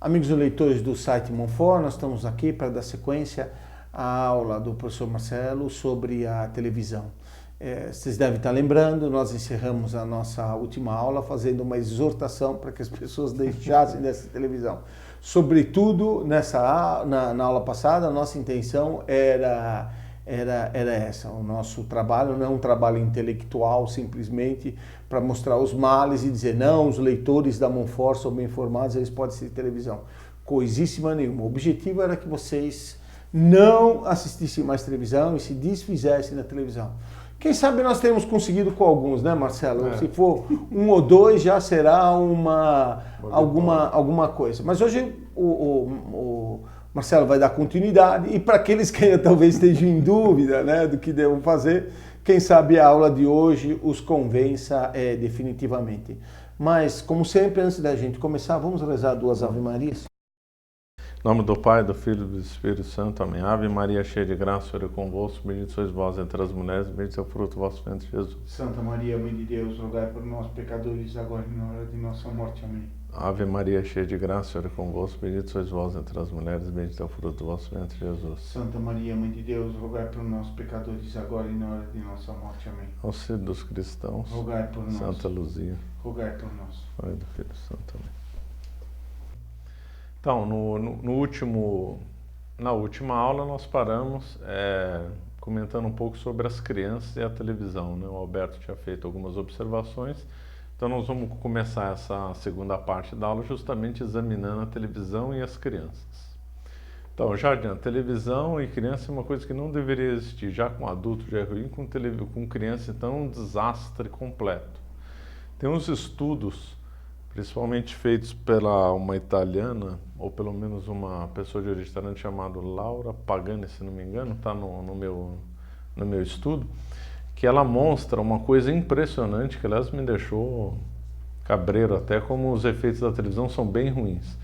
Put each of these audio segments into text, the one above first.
Amigos leitores do site Monfort, nós estamos aqui para dar sequência à aula do professor Marcelo sobre a televisão. Vocês devem estar lembrando, nós encerramos a nossa última aula fazendo uma exortação para que as pessoas deixassem dessa televisão. Sobretudo, na aula passada, a nossa intenção era essa. O nosso trabalho não é um trabalho intelectual, simplesmente para mostrar os males e dizer, não, os leitores da Monfort são bem informados, eles podem assistir televisão. Coisíssima nenhuma. O objetivo era que vocês não assistissem mais televisão e se desfizessem da televisão. Quem sabe nós temos conseguido com alguns, né, Marcelo? Se for um ou dois, já será alguma coisa. Mas hoje o Marcelo vai dar continuidade e para aqueles que ainda talvez estejam em dúvida, né, do que devem fazer, quem sabe a aula de hoje os convença definitivamente. Mas, como sempre, antes da gente começar, vamos rezar 2 Ave Marias. Em nome do Pai, do Filho e do Espírito Santo. Amém. Ave Maria, cheia de graça, o Senhor é convosco. Bendita sois vós entre as mulheres, bendito é o fruto do vosso ventre, Jesus. Santa Maria, Mãe de Deus, rogai por nós, pecadores, agora e na hora de nossa morte. Amém. Ave Maria, cheia de graça, o Senhor é convosco. Bendito sois vós entre as mulheres, bendito é o fruto do vosso ventre, Jesus. Santa Maria, Mãe de Deus, rogai por nós, pecadores, agora e na hora de nossa morte. Amém. Auxílio dos cristãos, rogai por nós. Santa Luzia, rogai por nós. Pai do Filho Santo. Amém. Então, na última aula nós paramos comentando um pouco sobre as crianças e a televisão, né? O Alberto tinha feito algumas observações, então nós vamos começar essa segunda parte da aula justamente examinando a televisão e as crianças. Então, já adianta, televisão e criança é uma coisa que não deveria existir, já com adulto já é ruim, com criança então é um desastre completo. Tem uns estudos, principalmente feitos pela uma italiana, ou pelo menos uma pessoa de origem italiana chamada Laura Pagani, se não me engano, está no meu estudo, que ela mostra uma coisa impressionante, que aliás me deixou cabreiro até, como os efeitos da televisão são bem ruins.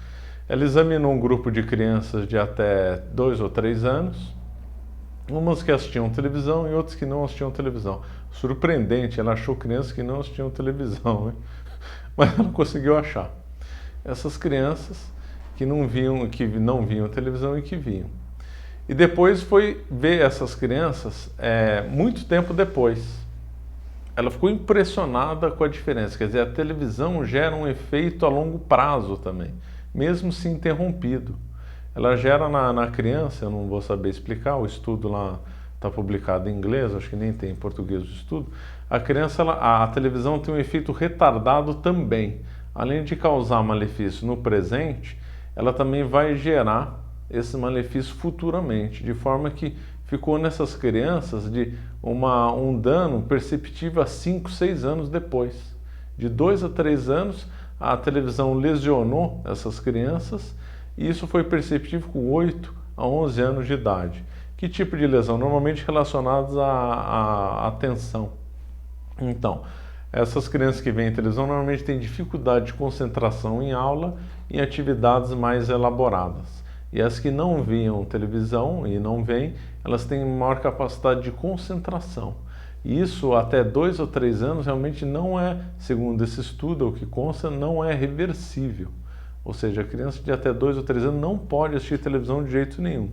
Ela examinou um grupo de crianças de até 2 ou 3 anos, umas que assistiam televisão e outras que não assistiam televisão. Surpreendente, ela achou crianças que não assistiam televisão, né? Mas ela conseguiu achar essas crianças que não viam televisão e que viam. E depois foi ver essas crianças muito tempo depois. Ela ficou impressionada com a diferença. Quer dizer, a televisão gera um efeito a longo prazo também, mesmo se interrompido. Ela gera na criança, eu não vou saber explicar, o estudo lá está publicado em inglês, acho que nem tem em português o estudo. A criança, a televisão tem um efeito retardado também. Além de causar malefício no presente, ela também vai gerar esse malefício futuramente, de forma que ficou nessas crianças de um dano perceptível a 5, 6 anos depois. De 2 a 3 anos, a televisão lesionou essas crianças e isso foi perceptível com 8 a 11 anos de idade. Que tipo de lesão? Normalmente relacionadas à atenção. Então, essas crianças que veem televisão normalmente têm dificuldade de concentração em aula e em atividades mais elaboradas. E as que não viam televisão e não veem, elas têm maior capacidade de concentração. E isso até 2 ou 3 anos realmente não é, segundo esse estudo, o que consta, não é reversível. Ou seja, a criança de até 2 ou 3 anos não pode assistir televisão de jeito nenhum.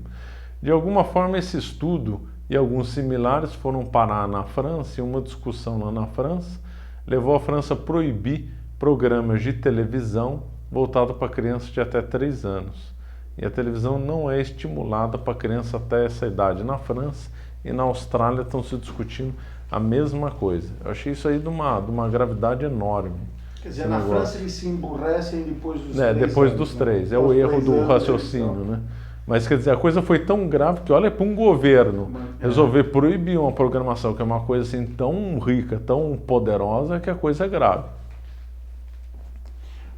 De alguma forma, esse estudo e alguns similares foram parar na França, e uma discussão lá na França levou a França a proibir programas de televisão voltados para crianças de até 3 anos. E a televisão não é estimulada para criança até essa idade. Na França e na Austrália estão se discutindo a mesma coisa. Eu achei isso aí de uma gravidade enorme. Quer dizer, na França eles se emburrecem depois dos 3 depois anos, dos né? 3. É o erro do raciocínio, né? Mas, quer dizer, a coisa foi tão grave que, olha, para um governo resolver proibir uma programação que é uma coisa assim tão rica, tão poderosa, que a coisa é grave.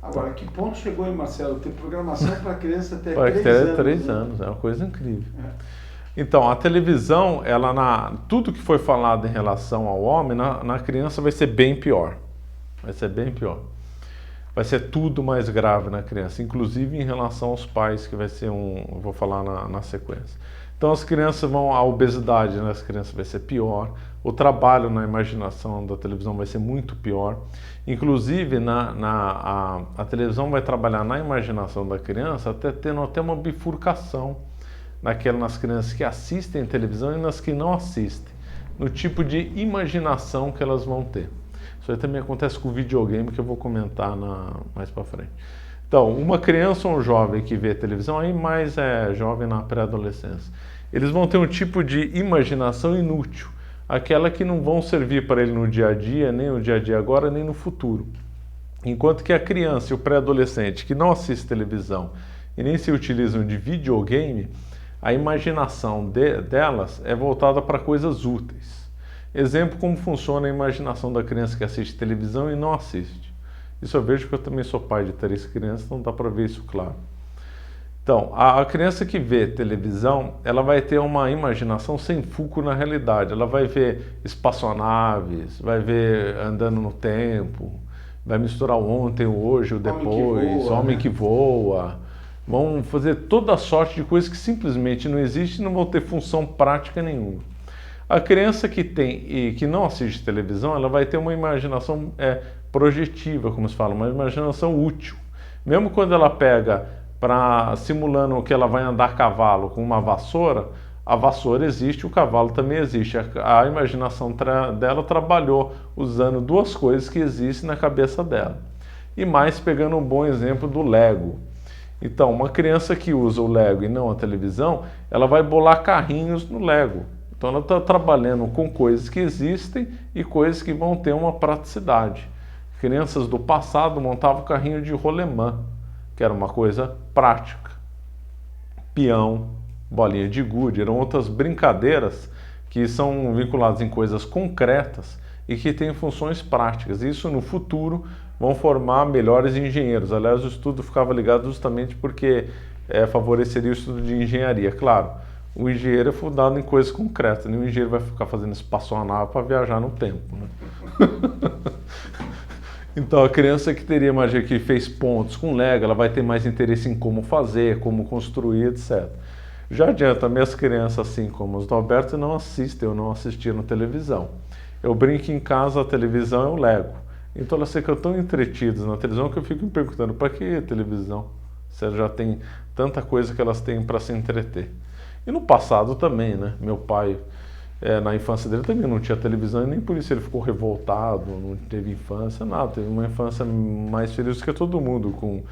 Agora, que ponto chegou aí, Marcelo? Ter programação para criança até 3 anos, é uma coisa incrível. Então, a televisão, tudo que foi falado em relação ao homem, na criança vai ser bem pior. Vai ser bem pior. Vai ser tudo mais grave na criança, inclusive em relação aos pais, que vai ser eu vou falar na sequência. Então as crianças a obesidade nas crianças vai ser pior, o trabalho na imaginação da televisão vai ser muito pior. Inclusive, a televisão vai trabalhar na imaginação da criança tendo até uma bifurcação nas crianças que assistem televisão e nas que não assistem, no tipo de imaginação que elas vão ter. Isso aí também acontece com o videogame, que eu vou comentar mais para frente. Então, uma criança ou um jovem que vê televisão, aí mais jovem na pré-adolescência, eles vão ter um tipo de imaginação inútil, aquela que não vão servir para ele no dia a dia, nem no dia a dia agora, nem no futuro. Enquanto que a criança e o pré-adolescente que não assiste televisão e nem se utilizam de videogame, a imaginação delas é voltada para coisas úteis. Exemplo, como funciona a imaginação da criança que assiste televisão e não assiste. Isso eu vejo porque eu também sou pai de 3 crianças, então dá para ver isso claro. Então, a criança que vê televisão, ela vai ter uma imaginação sem fulcro na realidade. Ela vai ver espaçonaves, vai ver andando no tempo, vai misturar o ontem, o hoje, o depois, homem que voa. Vão fazer toda a sorte de coisas que simplesmente não existem e não vão ter função prática nenhuma. A criança que não assiste televisão, ela vai ter uma imaginação projetiva, como se fala, uma imaginação útil. Mesmo quando ela pega simulando que ela vai andar a cavalo com uma vassoura, a vassoura existe, o cavalo também existe. A imaginação dela trabalhou usando 2 coisas que existem na cabeça dela. E mais pegando um bom exemplo do Lego. Então, uma criança que usa o Lego e não a televisão, ela vai bolar carrinhos no Lego. Então ela está trabalhando com coisas que existem e coisas que vão ter uma praticidade. Crianças do passado montavam carrinho de rolemã, que era uma coisa prática. Peão, bolinha de gude, eram outras brincadeiras que são vinculadas em coisas concretas e que têm funções práticas. Isso no futuro vão formar melhores engenheiros. Aliás, o estudo ficava ligado justamente porque favoreceria o estudo de engenharia. Claro, o engenheiro é fundado em coisas concretas, nenhum engenheiro vai ficar fazendo espaçonave para viajar no tempo, né? Então a criança que teria magia, que fez pontos com Lego, ela vai ter mais interesse em como fazer, como construir, etc. Já adianta, minhas crianças, assim como os do Alberto, não assistem ou não assistiram televisão. Eu brinco em casa, a televisão é o Lego. Então elas ficam tão entretidas na televisão que eu fico me perguntando, para que televisão? Se já tem tanta coisa que elas têm para se entreter. E no passado também, né? Meu pai, na infância dele também não tinha televisão e nem por isso ele ficou revoltado, não teve infância, nada. Teve uma infância mais feliz que todo mundo, com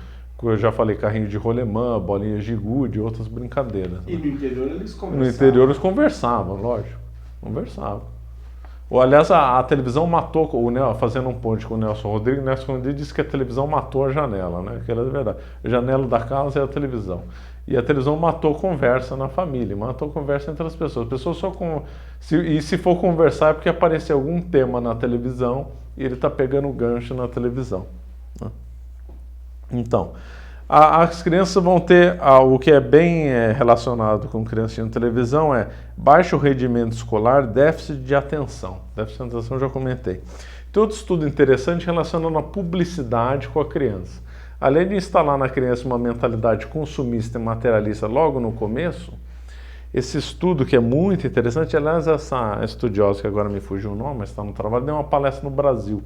eu já falei, carrinho de rolemã, bolinhas de gude, outras brincadeiras. E no interior eles conversavam? No interior eles conversavam, lógico. Conversavam. Ou, aliás, a televisão matou, fazendo um ponte com o Nelson Rodrigues disse que a televisão matou a janela, né? Que era verdade. A janela da casa é a televisão. E a televisão matou conversa na família, matou conversa entre as pessoas. As pessoas se for conversar é porque apareceu algum tema na televisão e ele está pegando o gancho na televisão, né? Então, as crianças vão ter, o que é bem relacionado com criança na televisão baixo rendimento escolar, déficit de atenção. Déficit de atenção eu já comentei. Tem outro estudo interessante relacionando a publicidade com a criança. Além de instalar na criança uma mentalidade consumista e materialista logo no começo, esse estudo que é muito interessante, aliás, essa estudiosa que agora me fugiu o nome, mas está no trabalho, deu uma palestra no Brasil.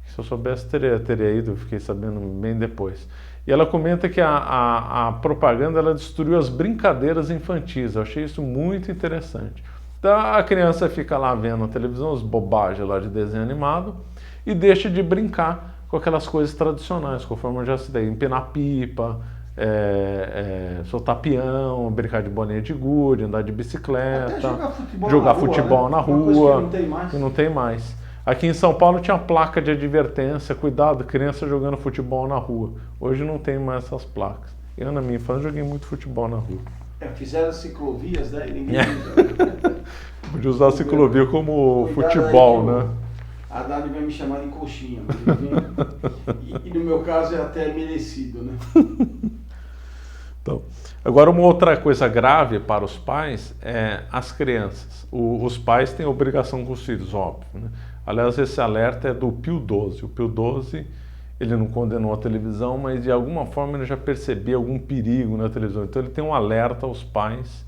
Se eu soubesse, teria ido, fiquei sabendo bem depois. E ela comenta que a propaganda ela destruiu as brincadeiras infantis. Eu achei isso muito interessante. Então a criança fica lá vendo na televisão as bobagens lá de desenho animado e deixa de brincar com aquelas coisas tradicionais, conforme eu já citei, empinar pipa, soltar peão, brincar de bolinha de gude, andar de bicicleta, jogar futebol na rua, que não tem mais. Aqui em São Paulo tinha placa de advertência, cuidado, criança jogando futebol na rua. Hoje não tem mais essas placas. Eu, na minha infância, joguei muito futebol na rua. Fizeram ciclovias, né? E ninguém usa. Podia usar a ciclovia como futebol, né? A Dani vai me chamar de coxinha. E no meu caso é até merecido, né? Então, agora uma outra coisa grave para os pais é as crianças. Os pais têm obrigação com os filhos, óbvio, né? Aliás, esse alerta é do Pio XII. O Pio XII, ele não condenou a televisão, mas de alguma forma ele já percebia algum perigo na televisão. Então ele tem um alerta aos pais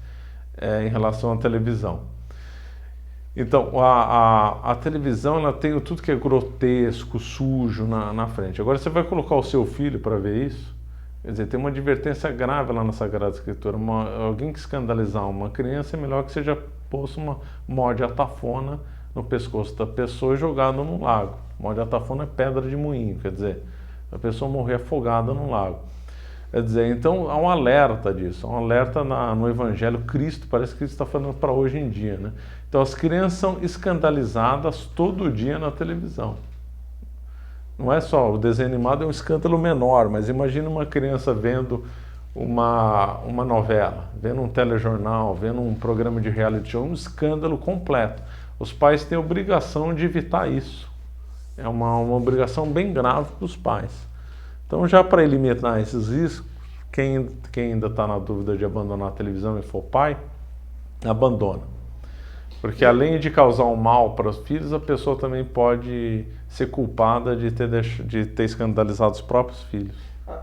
em relação à televisão. Então, a televisão, ela tem tudo que é grotesco, sujo na frente. Agora, você vai colocar o seu filho para ver isso? Quer dizer, tem uma advertência grave lá na Sagrada Escritura. Alguém que escandalizar uma criança é melhor que seja posto uma mó de atafona no pescoço da pessoa e jogado num lago. Mó de atafona é pedra de moinho, quer dizer, a pessoa morrer afogada num lago. Quer dizer, então há um alerta disso, há um alerta no Evangelho. Cristo, parece que Cristo está falando para hoje em dia, né? Então as crianças são escandalizadas todo dia na televisão. Não é só, o desenho animado é um escândalo menor, mas imagina uma criança vendo uma novela, vendo um telejornal, vendo um programa de reality show, um escândalo completo. Os pais têm a obrigação de evitar isso. É uma obrigação bem grave para os pais. Então, já para eliminar esses riscos, quem ainda está na dúvida de abandonar a televisão e for pai, abandona. Porque além de causar um mal para os filhos, a pessoa também pode ser culpada de ter escandalizado os próprios filhos.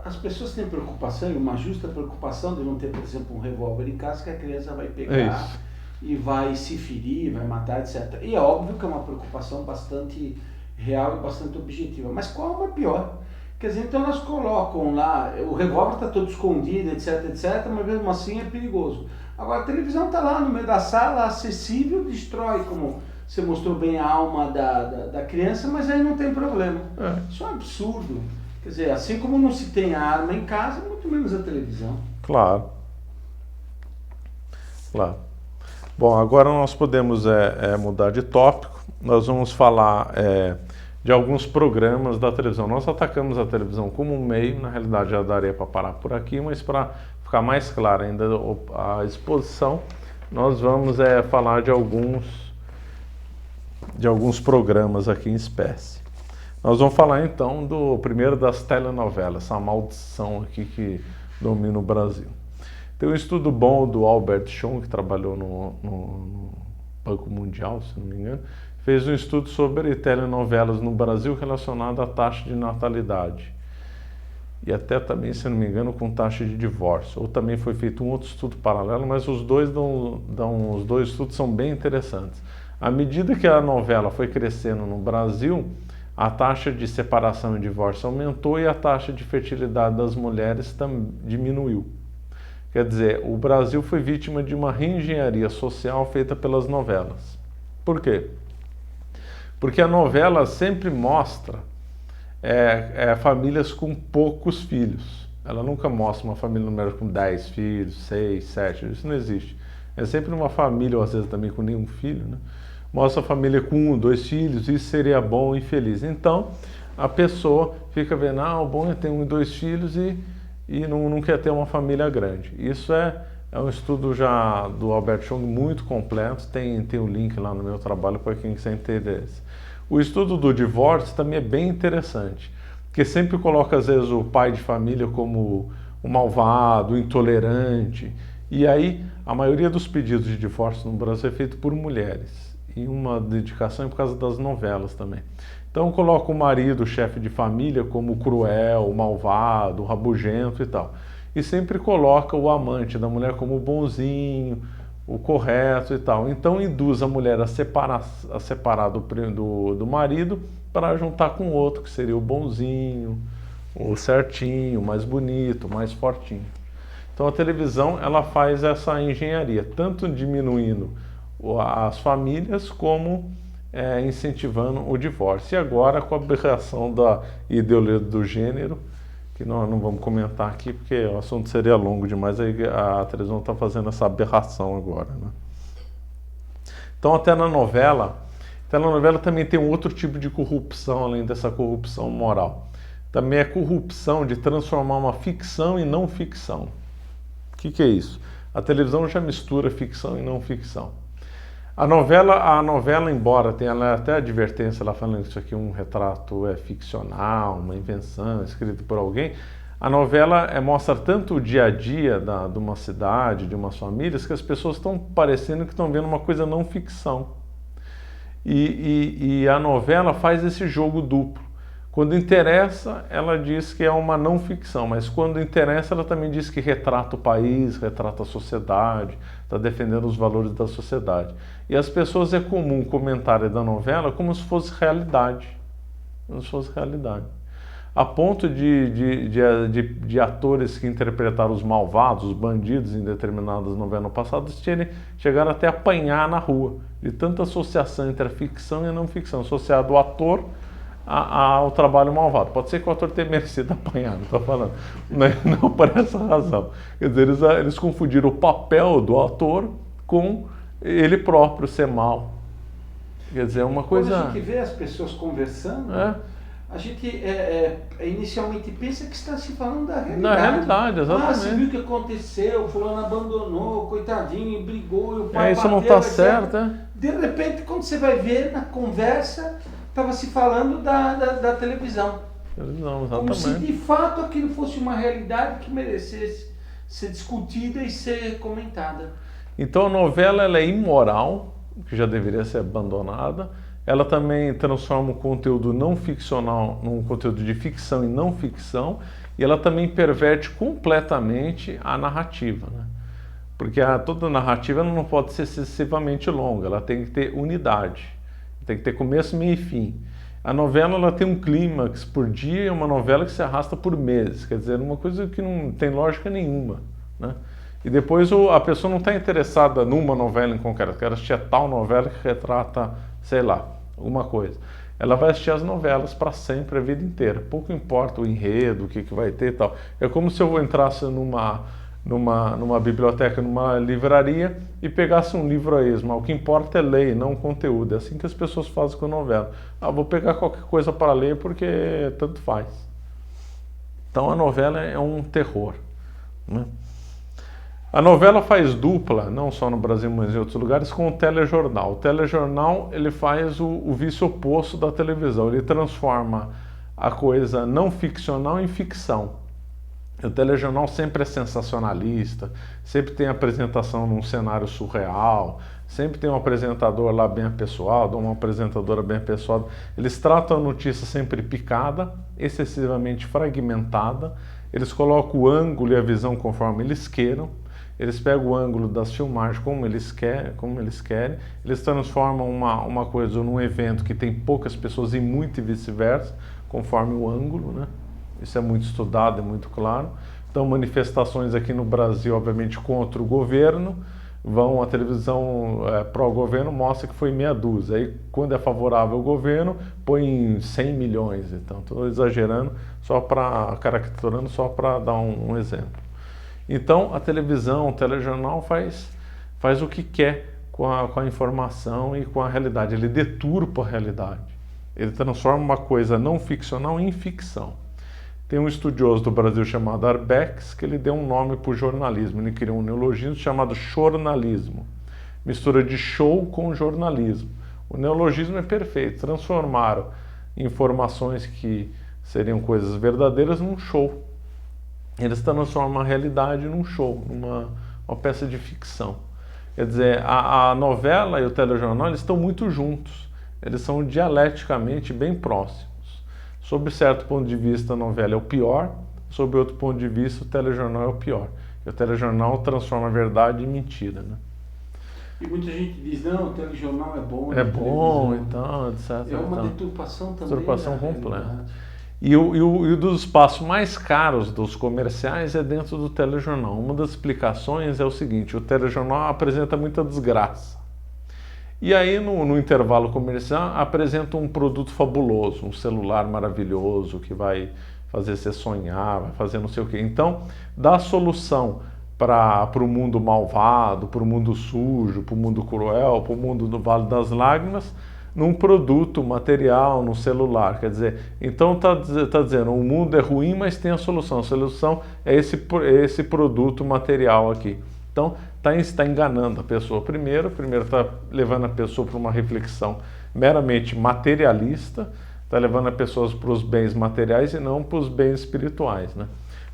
As pessoas têm preocupação, e uma justa preocupação de não ter, por exemplo, um revólver em casa que a criança vai pegar e vai se ferir, vai matar, etc. E é óbvio que é uma preocupação bastante real e bastante objetiva. Mas qual é a pior? Quer dizer, então elas colocam lá, o revólver está todo escondido, etc, etc, mas mesmo assim é perigoso. Agora a televisão está lá no meio da sala, acessível, destrói, como você mostrou bem, a alma da criança, mas aí não tem problema. Isso é um absurdo. Quer dizer, assim como não se tem a arma em casa, muito menos a televisão. Claro. Claro. Bom, agora nós podemos mudar de tópico. Nós vamos falar de alguns programas da televisão. Nós atacamos a televisão como um meio, na realidade já daria para parar por aqui, mas para ficar mais clara ainda a exposição, nós vamos falar de alguns programas aqui em espécie. Nós vamos falar então do primeiro das telenovelas, essa maldição aqui que domina o Brasil. Tem um estudo bom do Albert Schoen, que trabalhou no Banco Mundial, se não me engano, fez um estudo sobre telenovelas no Brasil relacionado à taxa de natalidade. E até também, se não me engano, com taxa de divórcio. Ou também foi feito um outro estudo paralelo, mas os dois estudos são bem interessantes. À medida que a novela foi crescendo no Brasil, a taxa de separação e divórcio aumentou e a taxa de fertilidade das mulheres diminuiu. Quer dizer, o Brasil foi vítima de uma reengenharia social feita pelas novelas. Por quê? Porque a novela sempre mostra famílias com poucos filhos. Ela nunca mostra uma família numerosa com 10 filhos, 6, 7, isso não existe. É sempre uma família, ou às vezes também com nenhum filho, né? Mostra a família com 1, 2 filhos, isso seria bom e feliz. Então, a pessoa fica vendo, o bom é ter 1 e 2 filhos e não quer ter uma família grande. Isso é um estudo já do Albert Schoen muito completo, tem um link lá no meu trabalho para quem quiser interesse. O estudo do divórcio também é bem interessante, porque sempre coloca às vezes o pai de família como o malvado, o intolerante, e aí a maioria dos pedidos de divórcio no Brasil é feito por mulheres, e uma dedicação é por causa das novelas também. Então coloca o marido, o chefe de família, como o cruel, o malvado, o rabugento e tal. E sempre coloca o amante da mulher como o bonzinho, o correto e tal. Então induz a mulher a separar do marido para juntar com o outro, que seria o bonzinho, o certinho, o mais bonito, o mais fortinho. Então a televisão ela faz essa engenharia, tanto diminuindo as famílias como incentivando o divórcio. E agora com a aberração da ideologia do gênero, que nós não vamos comentar aqui porque o assunto seria longo demais, aí a televisão está fazendo essa aberração agora, né? Então a telenovela também tem um outro tipo de corrupção, além dessa corrupção moral. Também é corrupção de transformar uma ficção em não ficção. O que é isso? A televisão já mistura ficção e não ficção. A novela, embora tenha até advertência lá falando que isso aqui é um retrato ficcional, uma invenção escrita por alguém, a novela mostra tanto o dia a dia de uma cidade, de umas famílias, que as pessoas estão parecendo que estão vendo uma coisa não ficção. E a novela faz esse jogo duplo. Quando interessa, ela diz que é uma não ficção, mas quando interessa, ela também diz que retrata o país, retrata a sociedade, está defendendo os valores da sociedade. E as pessoas é comum comentarem da novela como se fosse realidade. Como se fosse realidade. A ponto de atores que interpretaram os malvados, os bandidos em determinadas novelas passadas, chegaram até a apanhar na rua, de tanta associação entre a ficção e a não ficção, associado o ator ao trabalho malvado. Pode ser que o ator tenha merecido apanhar, não estou falando, não por essa razão. Quer dizer, eles confundiram o papel do ator com ele próprio ser mal. Quer dizer, é uma coisa... Quando a gente vê as pessoas conversando, a gente inicialmente pensa que está se falando da realidade. Da realidade, exatamente. Ah, você viu o que aconteceu, o fulano abandonou, coitadinho, brigou, e o pai isso bateu, não está certo, é? De repente, quando você vai ver na conversa, estava se falando da televisão. Televisão, exatamente. Como se de fato aquilo fosse uma realidade que merecesse ser discutida e ser comentada. Então a novela ela é imoral, que já deveria ser abandonada. Ela também transforma o conteúdo não ficcional num conteúdo de ficção e não ficção, e ela também perverte completamente a narrativa, né? Porque toda narrativa não pode ser excessivamente longa, ela tem que ter unidade, tem que ter começo, meio e fim. A novela ela tem um clímax por dia, é uma novela que se arrasta por meses, quer dizer, uma coisa que não tem lógica nenhuma, né? E depois a pessoa não está interessada numa novela em concreto, quer assistir a tal novela que retrata, sei lá, alguma coisa. Ela vai assistir as novelas para sempre, a vida inteira. Pouco importa o enredo, o que vai ter e tal. É como se eu entrasse numa biblioteca, numa livraria e pegasse um livro a esmo. O que importa é ler, não o conteúdo. É assim que as pessoas fazem com a novela. Vou pegar qualquer coisa para ler porque tanto faz. Então a novela é um terror, né? A novela faz dupla, não só no Brasil, mas em outros lugares, com o telejornal. O telejornal ele faz o vício oposto da televisão. Ele transforma a coisa não ficcional em ficção. O telejornal sempre é sensacionalista, sempre tem apresentação num cenário surreal, sempre tem um apresentador lá bem apessoado, uma apresentadora bem apessoada. Eles tratam a notícia sempre picada, excessivamente fragmentada. Eles colocam o ângulo e a visão conforme eles queiram. Eles pegam o ângulo das filmagens como eles querem, eles transformam uma coisa num evento que tem poucas pessoas e muito e vice-versa, conforme o ângulo, né? Isso é muito estudado, é muito claro. Então, manifestações aqui no Brasil, obviamente, contra o governo, a televisão pró-governo mostra que foi meia dúzia. Aí, quando é favorável ao governo, põe 100 milhões. Então, estou exagerando, caricaturando só para dar um exemplo. Então, a televisão, o telejornal faz o que quer com a informação e com a realidade. Ele deturpa a realidade. Ele transforma uma coisa não ficcional em ficção. Tem um estudioso do Brasil chamado Arbex, que ele deu um nome para o jornalismo. Ele criou um neologismo chamado jornalismo. Mistura de show com jornalismo. O neologismo é perfeito. Transformaram informações que seriam coisas verdadeiras num show. Eles transformam a realidade num show, uma peça de ficção. Quer dizer, a novela e o telejornal eles estão muito juntos. Eles são dialeticamente bem próximos. Sob certo ponto de vista, a novela é o pior. Sob outro ponto de vista, o telejornal é o pior. E o telejornal transforma a verdade em mentira, né? E muita gente diz, não, o telejornal é bom. É bom, então, etc. É uma deturpação também. Deturpação completa. E o dos espaços mais caros dos comerciais é dentro do telejornal. Uma das explicações é o seguinte: o telejornal apresenta muita desgraça. E aí, no intervalo comercial, apresenta um produto fabuloso, um celular maravilhoso que vai fazer você sonhar, vai fazer não sei o quê. Então, dá a solução para o mundo malvado, para o mundo sujo, para o mundo cruel, para o mundo do Vale das Lágrimas, num produto material, no celular. Quer dizer, então está dizendo, o mundo é ruim, mas tem a solução. A solução é esse produto material aqui. Então, está enganando a pessoa. Primeiro está levando a pessoa para uma reflexão meramente materialista, está levando a pessoa para os bens materiais e não para os bens espirituais, né?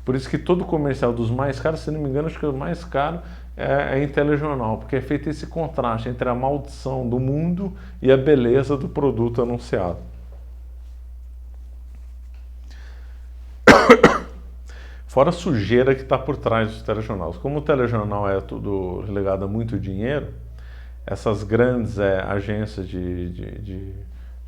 Por isso que todo comercial dos mais caros, se não me engano, acho que o mais caro é em telejornal, porque é feito esse contraste entre a maldição do mundo e a beleza do produto anunciado. Fora a sujeira que está por trás dos telejornais. Como o telejornal é tudo relegado a muito dinheiro, essas grandes agências de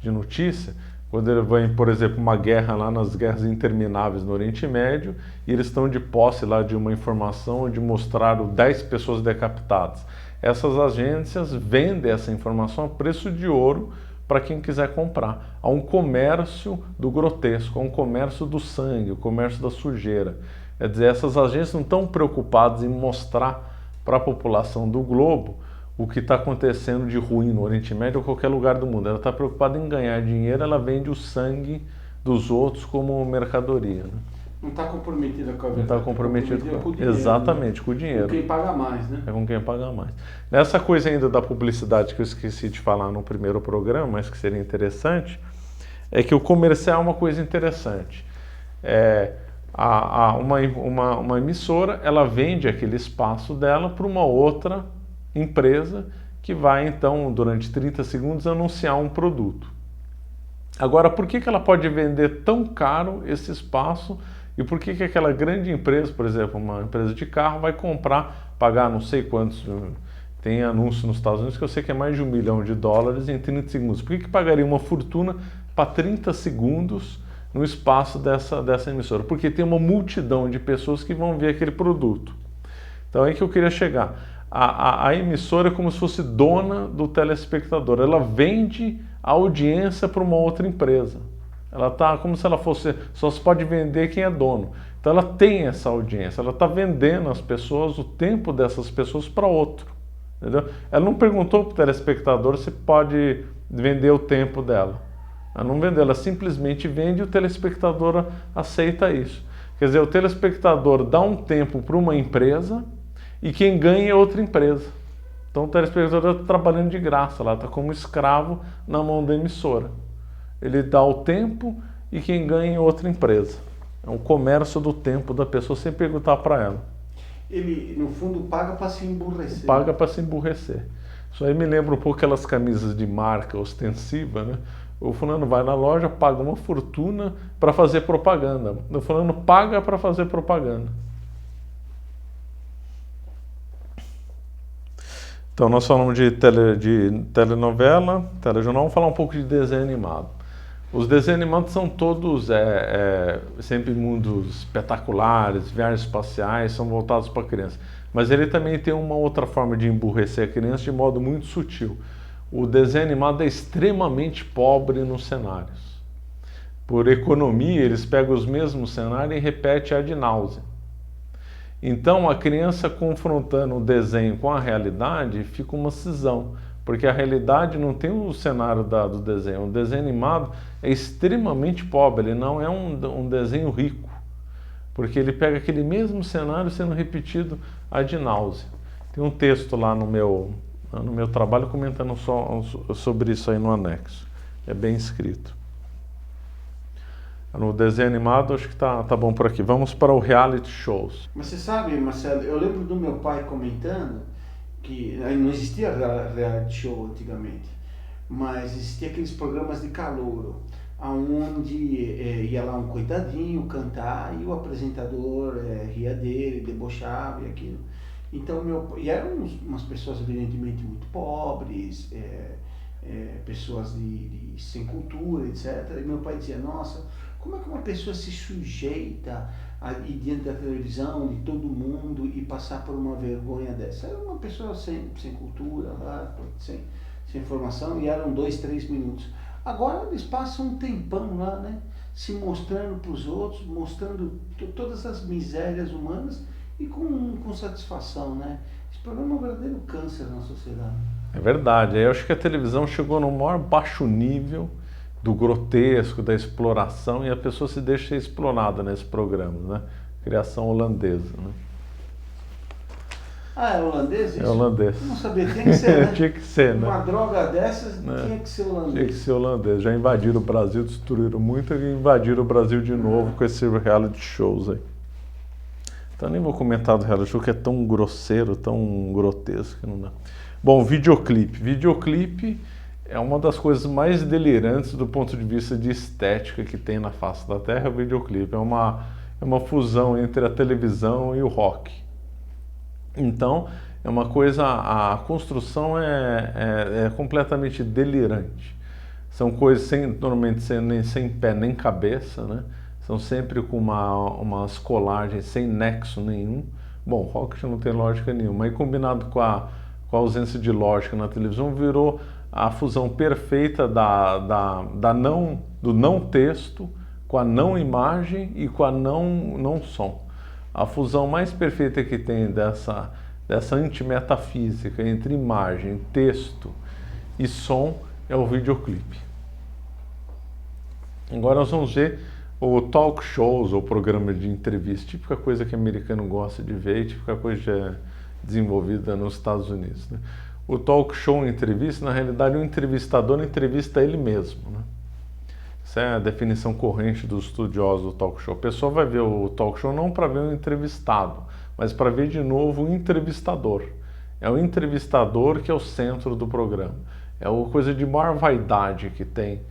notícia, quando ele vai, por exemplo, uma guerra lá nas guerras intermináveis no Oriente Médio, e eles estão de posse lá de uma informação onde mostraram 10 pessoas decapitadas. Essas agências vendem essa informação a preço de ouro para quem quiser comprar. Há um comércio do grotesco, há um comércio do sangue, o comércio da sujeira. Quer dizer, essas agências não estão preocupadas em mostrar para a população do globo o que está acontecendo de ruim no Oriente Médio ou qualquer lugar do mundo. Ela está preocupada em ganhar dinheiro, ela vende o sangue dos outros como mercadoria. Né? Não está comprometida com a verdade. Não está comprometida com o dinheiro. Exatamente, com o dinheiro. Com quem paga mais, né? É com quem paga mais. Nessa coisa ainda da publicidade que eu esqueci de falar no primeiro programa, mas que seria interessante, é que o comercial é uma coisa interessante. Uma emissora, ela vende aquele espaço dela para uma outra empresa que vai, então, durante 30 segundos anunciar um produto. Agora, por que ela pode vender tão caro esse espaço e por que aquela grande empresa, por exemplo, uma empresa de carro, vai comprar, pagar não sei quantos, tem anúncio nos Estados Unidos que eu sei que é mais de $1 milhão em 30 segundos. Por que pagaria uma fortuna para 30 segundos no espaço dessa emissora? Porque tem uma multidão de pessoas que vão ver aquele produto. Então é aí que eu queria chegar. A emissora é como se fosse dona do telespectador. Ela vende a audiência para uma outra empresa. Ela está como se ela fosse... Só se pode vender quem é dono. Então ela tem essa audiência. Ela está vendendo as pessoas, o tempo dessas pessoas para outro. Entendeu? Ela não perguntou para o telespectador se pode vender o tempo dela. Ela não vendeu. Ela simplesmente vende e o telespectador aceita isso. Quer dizer, o telespectador dá um tempo para uma empresa e quem ganha é outra empresa. Então o telespectador está trabalhando de graça, lá está como escravo na mão da emissora. Ele dá o tempo e quem ganha é outra empresa. É um comércio do tempo da pessoa sem perguntar para ela. Ele, no fundo, paga para se emburrecer. Paga para se emburrecer. Isso aí me lembra um pouco aquelas camisas de marca ostensiva, né? O fulano vai na loja, paga uma fortuna para fazer propaganda. O fulano paga para fazer propaganda. Então nós falamos de telenovela, telejornal, vamos falar um pouco de desenho animado. Os desenhos animados são todos sempre mundos espetaculares, viagens espaciais, são voltados para a criança. Mas ele também tem uma outra forma de emburrecer a criança de modo muito sutil. O desenho animado é extremamente pobre nos cenários. Por economia, eles pegam os mesmos cenários e repetem ad náusea. Então, a criança confrontando o desenho com a realidade fica uma cisão, porque a realidade não tem o cenário do desenho. O desenho animado é extremamente pobre, ele não é um desenho rico, porque ele pega aquele mesmo cenário sendo repetido ad náusea. Tem um texto lá no meu trabalho comentando sobre isso aí no anexo. É bem escrito. No desenho animado, acho que tá bom por aqui. Vamos para o reality shows. Mas você sabe, Marcelo, eu lembro do meu pai comentando que não existia reality show antigamente, mas existia aqueles programas de calouro, onde ia lá um coitadinho cantar e o apresentador ria dele, debochava e aquilo. Então, e eram umas pessoas evidentemente muito pobres, pessoas sem cultura, etc. E meu pai dizia, nossa, como é que uma pessoa se sujeita a ir diante da televisão, de todo mundo, e passar por uma vergonha dessa? Era uma pessoa sem cultura, sem informação, e eram 2, 3 minutos. Agora eles passam um tempão lá, né? Se mostrando para os outros, mostrando todas as misérias humanas e com satisfação, né? Esse programa é um verdadeiro câncer na sociedade. É verdade. Eu acho que a televisão chegou no maior baixo nível do grotesco, da exploração, e a pessoa se deixa ser explorada nesse programa, né? Criação holandesa, né? Ah, é holandês isso? É holandês. Eu não sabia, tinha que ser, né? Tinha que ser, né? Uma droga dessas tinha que ser holandês. Tinha que ser holandês. Já invadiram o Brasil, destruíram muito e invadiram o Brasil de novo com esse reality shows aí. Então nem vou comentar do reality show que é tão grosseiro, tão grotesco que não dá. Bom, videoclipe. Videoclipe é uma das coisas mais delirantes do ponto de vista de estética que tem na face da Terra, o videoclipe. É uma fusão entre a televisão e o rock. Então, é uma coisa, a construção é completamente delirante. São coisas normalmente sem pé nem cabeça, né? São sempre com umas colagens sem nexo nenhum. Bom, rock já não tem lógica nenhuma. E combinado com a ausência de lógica na televisão, virou a fusão perfeita do não texto com a não imagem e com a não som. A fusão mais perfeita que tem dessa antimetafísica entre imagem, texto e som é o videoclipe. Agora nós vamos ver o talk shows, ou programa de entrevista, típica coisa que o americano gosta de ver e típica coisa desenvolvida nos Estados Unidos, né? O talk show, entrevista, na realidade o entrevistador entrevista ele mesmo, né? Essa é a definição corrente dos estudiosos do talk show. A pessoa vai ver o talk show não para ver o entrevistado, mas para ver de novo o entrevistador. É o entrevistador que é o centro do programa. É a coisa de maior vaidade que tem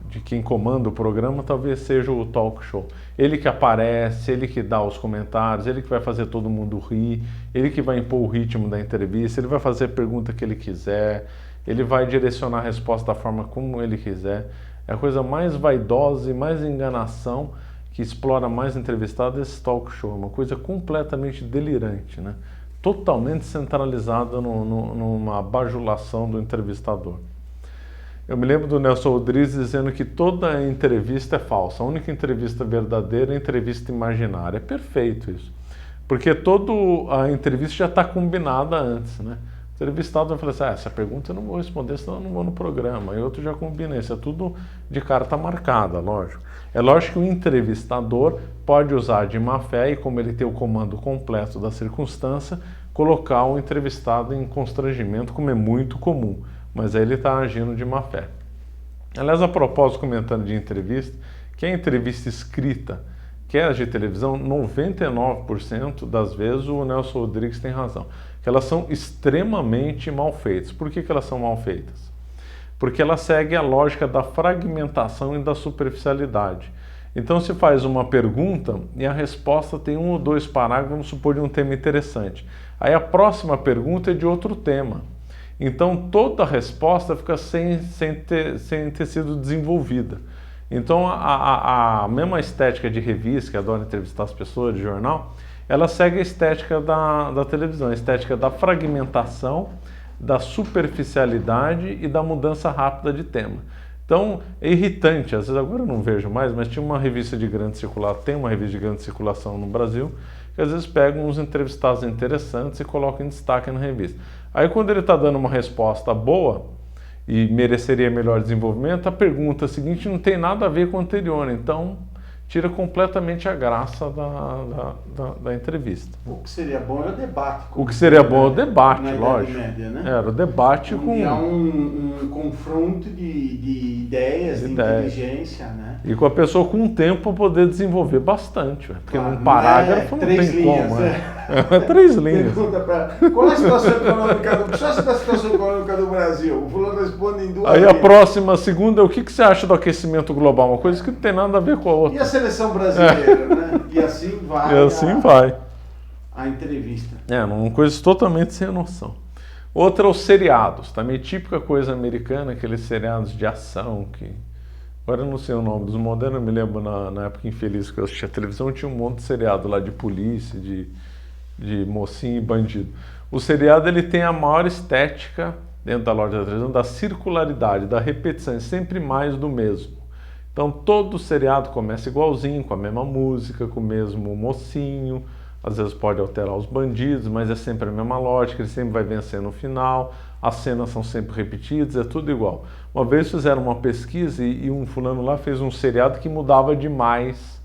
de quem comanda o programa, talvez seja o talk show. Ele que aparece, ele que dá os comentários, ele que vai fazer todo mundo rir, ele que vai impor o ritmo da entrevista, ele vai fazer a pergunta que ele quiser, ele vai direcionar a resposta da forma como ele quiser. É a coisa mais vaidosa e mais enganação que explora mais entrevistado esse talk show. É uma coisa completamente delirante, né? Totalmente centralizada numa bajulação do entrevistador. Eu me lembro do Nelson Rodrigues dizendo que toda entrevista é falsa. A única entrevista verdadeira é a entrevista imaginária. É perfeito isso. Porque toda a entrevista já está combinada antes, né? O entrevistado vai falar assim, essa pergunta eu não vou responder, senão eu não vou no programa. E outro já combina isso. É tudo de carta marcada, lógico. É lógico que o entrevistador pode usar de má fé e, como ele tem o comando completo da circunstância, colocar o entrevistado em constrangimento, como é muito comum. Mas aí ele está agindo de má fé. Aliás, a propósito, comentando de entrevista, que a entrevista escrita, que é a de televisão, 99% das vezes o Nelson Rodrigues tem razão. Que elas são extremamente mal feitas. Por que elas são mal feitas? Porque ela segue a lógica da fragmentação e da superficialidade. Então se faz uma pergunta e a resposta tem 1 ou 2 parágrafos, vamos supor, de um tema interessante. Aí a próxima pergunta é de outro tema. Então toda a resposta fica sem ter sido desenvolvida. Então a mesma estética de revista, que adora entrevistar as pessoas, de jornal, ela segue a estética da televisão, a estética da fragmentação, da superficialidade e da mudança rápida de tema. Então é irritante, às vezes agora eu não vejo mais, mas tinha uma revista de grande circulação, tem uma revista de grande circulação no Brasil, que às vezes pegam uns entrevistados interessantes e colocam em destaque na revista. Aí quando ele está dando uma resposta boa e mereceria melhor desenvolvimento, a pergunta seguinte não tem nada a ver com a anterior, então tira completamente a graça da entrevista. O que seria bom é o debate. O que seria bom é o debate, na lógico. Idade Média, né? Era o debate com... Há um confronto de ideias, de inteligência, né? E com a pessoa com tempo para poder desenvolver bastante, porque claro, num parágrafo não tem linhas, como. Né? É 3 linhas. Qual é a situação econômica do Brasil? O fulano responde em 2 Aí linhas. A próxima, segunda, o que você acha do aquecimento global? Uma coisa que não tem nada a ver com a outra. E a seleção brasileira, né? E assim vai. A entrevista. Uma coisa totalmente sem noção. Outra é os seriados, também típica coisa americana, aqueles seriados de ação que... Agora eu não sei o nome dos modernos, eu me lembro na época infeliz que eu assistia televisão, tinha um monte de seriado lá de polícia, de mocinho e bandido. O seriado ele tem a maior estética dentro da loja da televisão, da circularidade, da repetição, é sempre mais do mesmo. Então todo seriado começa igualzinho, com a mesma música, com o mesmo mocinho, às vezes pode alterar os bandidos, mas é sempre a mesma lógica, ele sempre vai vencer no final, as cenas são sempre repetidas, é tudo igual. Uma vez fizeram uma pesquisa e um fulano lá fez um seriado que mudava demais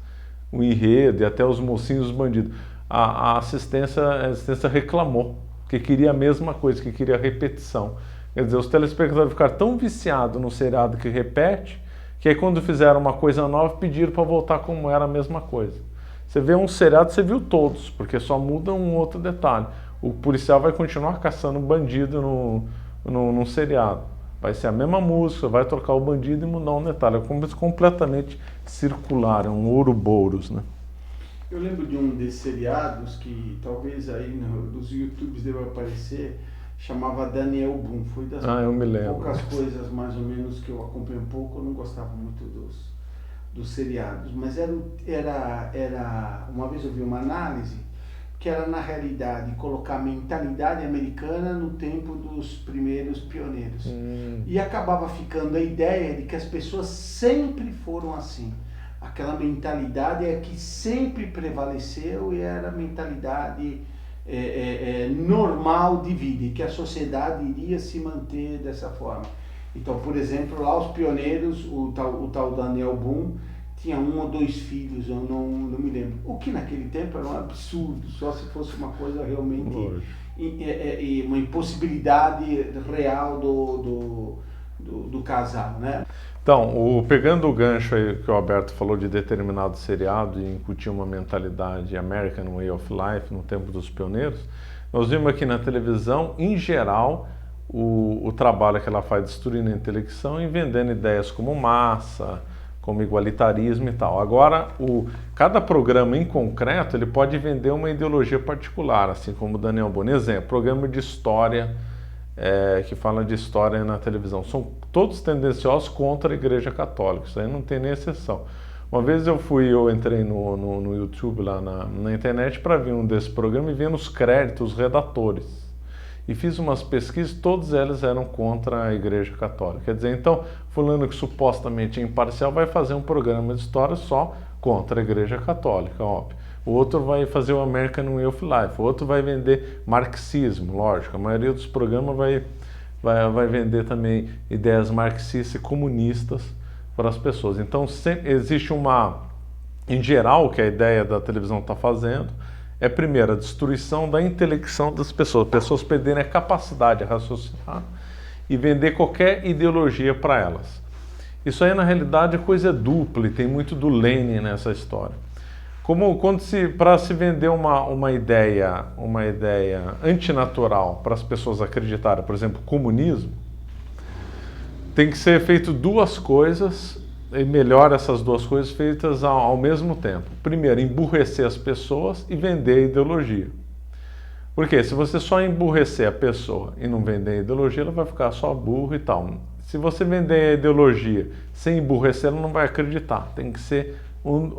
o enredo e até os mocinhos e os bandidos. A assistência reclamou, que queria a mesma coisa, que queria repetição. Quer dizer, os telespectadores ficaram tão viciados no seriado que repete, que aí quando fizeram uma coisa nova pediram para voltar como era a mesma coisa. Você vê um seriado, você viu todos, porque só muda um outro detalhe. O policial vai continuar caçando bandido no seriado. Vai ser a mesma música, vai trocar o bandido e mudar um detalhe. É como se completamente circular, é um Ouroboros, né? Eu lembro de um desses seriados que talvez aí nos YouTubes deva aparecer, chamava Daniel Boone. Foi das eu me lembro. poucas coisas mais ou menos que eu acompanhei um pouco. Eu não gostava muito dos seriados, mas era uma vez eu vi uma análise que era na realidade colocar a mentalidade americana no tempo dos primeiros pioneiros. E acabava ficando a ideia de que as pessoas sempre foram assim. Aquela mentalidade é que sempre prevaleceu e era a mentalidade normal de vida, e que a sociedade iria se manter dessa forma. Então, por exemplo, lá os pioneiros, o tal Daniel Boone, tinha 1 ou 2 filhos, eu não me lembro. O que naquele tempo era um absurdo, só se fosse uma coisa realmente, uma impossibilidade real do casal, né? Então, pegando o gancho aí que o Alberto falou de determinado seriado e incutir uma mentalidade American Way of Life no tempo dos pioneiros, nós vimos aqui na televisão, em geral, o trabalho que ela faz destruindo a intelecção e vendendo ideias como massa, como igualitarismo e tal. Agora, cada programa em concreto, ele pode vender uma ideologia particular, assim como o Daniel Boone. Exemplo, programa de história, que fala de história na televisão. São todos tendenciosos contra a Igreja Católica, isso aí não tem nem exceção. Uma vez eu entrei no YouTube, lá na internet, para ver um desses programas e ver nos créditos os redatores. E fiz umas pesquisas, todos eles eram contra a Igreja Católica. Quer dizer, então, fulano que supostamente é imparcial vai fazer um programa de história só contra a Igreja Católica, óbvio. O outro vai fazer o American Way of Life, o outro vai vender marxismo, lógico. A maioria dos programas vai vender também ideias marxistas e comunistas para as pessoas. Então, existe em geral, o que a ideia da televisão está fazendo, é primeiro a destruição da intelecção das pessoas perderem a capacidade de raciocinar e vender qualquer ideologia para elas. Isso aí na realidade é coisa dupla e tem muito do Lenin nessa história. Para se vender uma ideia antinatural para as pessoas acreditarem, por exemplo, comunismo, tem que ser feito 2 coisas, e melhor essas 2 coisas feitas ao mesmo tempo. Primeiro, emburrecer as pessoas e vender a ideologia. Porque se você só emburrecer a pessoa e não vender a ideologia, ela vai ficar só burra e tal. Se você vender a ideologia sem emburrecer, ela não vai acreditar.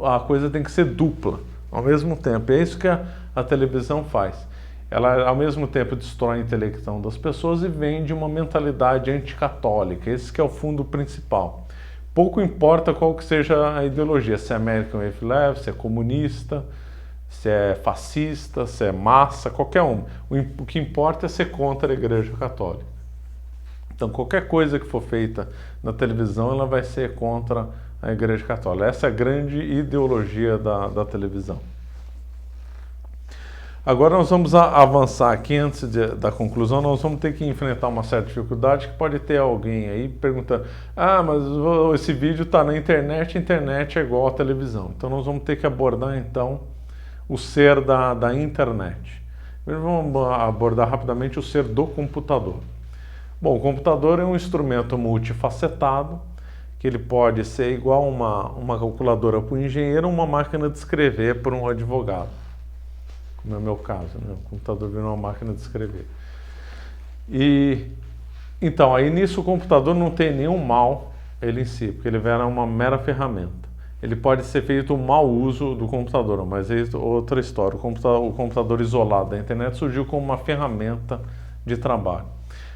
A coisa tem que ser dupla, ao mesmo tempo. É isso que a televisão faz. Ela, ao mesmo tempo, destrói a intelecção das pessoas e vende uma mentalidade anticatólica. Esse que é o fundo principal. Pouco importa qual que seja a ideologia, se é American Way of Life, se é comunista, se é fascista, se é massa, qualquer um. O que importa é ser contra a Igreja Católica. Então, qualquer coisa que for feita na televisão, ela vai ser contra a Igreja Católica. Essa é a grande ideologia da televisão. Agora nós vamos avançar aqui, antes da conclusão, nós vamos ter que enfrentar uma certa dificuldade, que pode ter alguém aí perguntando, mas esse vídeo está na internet, a internet é igual à televisão. Então nós vamos ter que abordar então o ser da internet. Vamos abordar rapidamente o ser do computador. Bom, o computador é um instrumento multifacetado, que ele pode ser igual uma calculadora para um engenheiro ou uma máquina de escrever para um advogado. Como é o meu caso, né? O computador virou uma máquina de escrever. Então, aí nisso o computador não tem nenhum mal, ele em si, porque ele era uma mera ferramenta. Ele pode ser feito um mau uso do computador, mas é outra história. O computador isolado da internet surgiu como uma ferramenta de trabalho.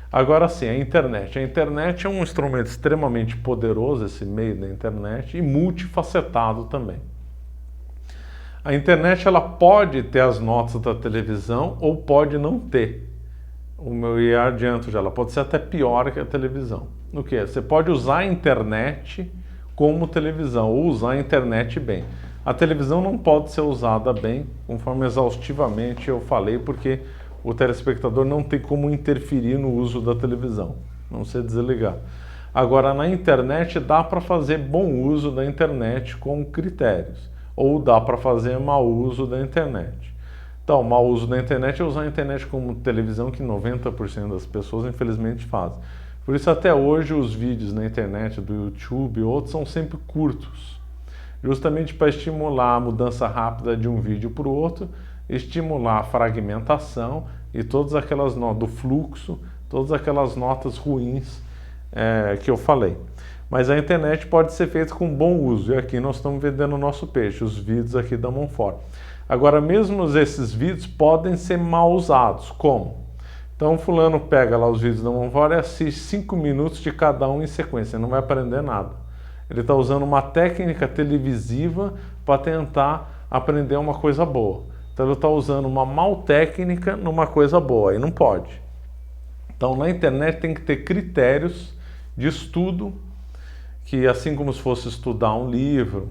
Agora sim, a internet. A internet é um instrumento extremamente poderoso, esse meio da internet, e multifacetado também. A internet ela pode ter as notas da televisão ou pode não ter. E adianto já, ela pode ser até pior que a televisão. No que? Você pode usar a internet como televisão, ou usar a internet bem. A televisão não pode ser usada bem, conforme exaustivamente eu falei, porque o telespectador não tem como interferir no uso da televisão, não ser desligar. Agora, na internet dá para fazer bom uso da internet com critérios, ou dá para fazer mau uso da internet. Então, mau uso da internet é usar a internet como televisão, que 90% das pessoas infelizmente fazem. Por isso até hoje os vídeos na internet, do YouTube e outros, são sempre curtos. Justamente para estimular a mudança rápida de um vídeo para o outro, estimular a fragmentação e todas aquelas notas do fluxo, todas aquelas notas ruins que eu falei. Mas a internet pode ser feita com bom uso, e aqui nós estamos vendendo o nosso peixe, os vídeos aqui da Monfort. Agora, mesmo esses vídeos podem ser mal usados. Como? Então, fulano pega lá os vídeos da Monfort e assiste 5 minutos de cada um em sequência, não vai aprender nada. Ele está usando uma técnica televisiva para tentar aprender uma coisa boa. Então, ele está usando uma mal técnica numa coisa boa, e não pode. Então, na internet tem que ter critérios de estudo, que assim como se fosse estudar um livro,